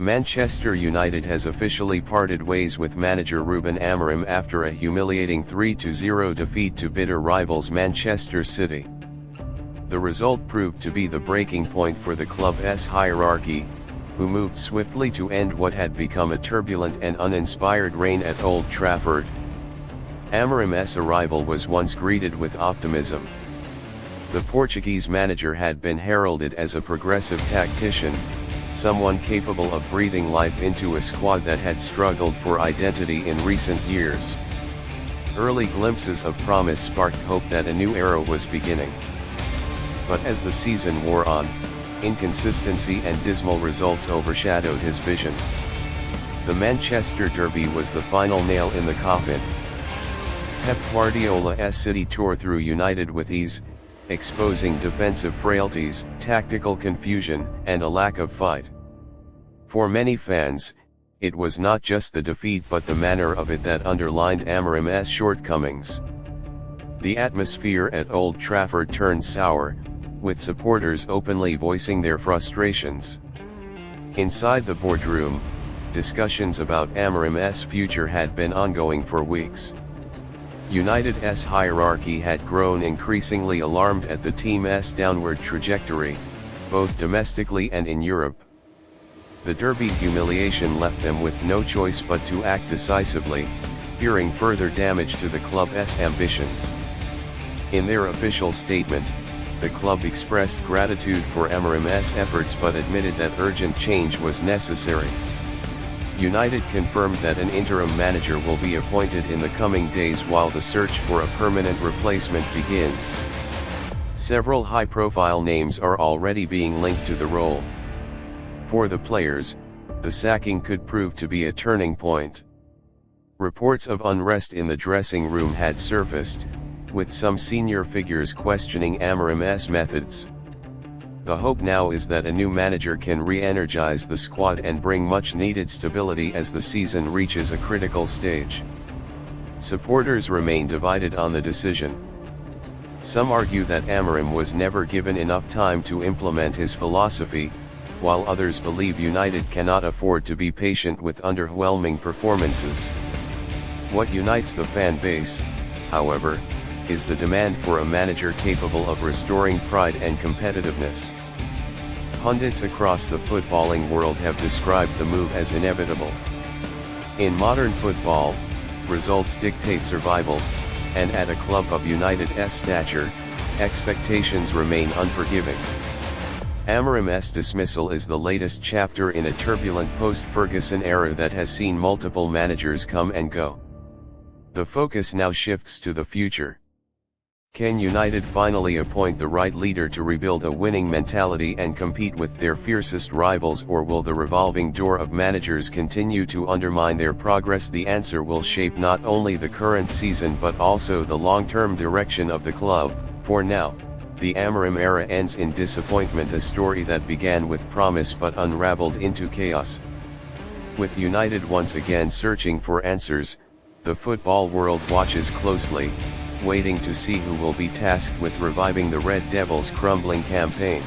Manchester United has officially parted ways with manager Rúben Amorim after a humiliating 3-0 defeat to bitter rivals Manchester City. The result proved to be the breaking point for the club's hierarchy, who moved swiftly to end what had become a turbulent and uninspired reign at Old Trafford. Amorim's arrival was once greeted with optimism. The Portuguese manager had been heralded as a progressive tactician, someone capable of breathing life into a squad that had struggled for identity in recent years. Early glimpses of promise sparked hope that a new era was beginning. But as the season wore on, inconsistency and dismal results overshadowed his vision. The Manchester derby was the final nail in the coffin. Pep Guardiola's City tore through United with ease, exposing defensive frailties, tactical confusion, and a lack of fight. For many fans, it was not just the defeat but the manner of it that underlined Amorim's shortcomings. The atmosphere at Old Trafford turned sour, with supporters openly voicing their frustrations. Inside the boardroom, discussions about Amorim's future had been ongoing for weeks. United's hierarchy had grown increasingly alarmed at the team's downward trajectory, both domestically and in Europe. The derby humiliation left them with no choice but to act decisively, fearing further damage to the club's ambitions. In their official statement, the club expressed gratitude for Amorim's efforts but admitted that urgent change was necessary. United confirmed that an interim manager will be appointed in the coming days while the search for a permanent replacement begins. Several high-profile names are already being linked to the role. For the players, the sacking could prove to be a turning point. Reports of unrest in the dressing room had surfaced, with some senior figures questioning Amorim's methods. The hope now is that a new manager can re-energize the squad and bring much-needed stability as the season reaches a critical stage. Supporters remain divided on the decision. Some argue that Amorim was never given enough time to implement his philosophy, while others believe United cannot afford to be patient with underwhelming performances. What unites the fan base, however, is the demand for a manager capable of restoring pride and competitiveness. Pundits across the footballing world have described the move as inevitable. In modern football, results dictate survival, and at a club of United's stature, expectations remain unforgiving. Amorim's dismissal is the latest chapter in a turbulent post-Ferguson era that has seen multiple managers come and go. The focus now shifts to the future. Can United finally appoint the right leader to rebuild a winning mentality and compete with their fiercest rivals, or will the revolving door of managers continue to undermine their progress? The answer will shape not only the current season but also the long-term direction of the club. For now, the Amorim era ends in disappointment, a story that began with promise but unraveled into chaos. With United once again searching for answers, the football world watches closely, waiting to see who will be tasked with reviving the Red Devils' crumbling campaign.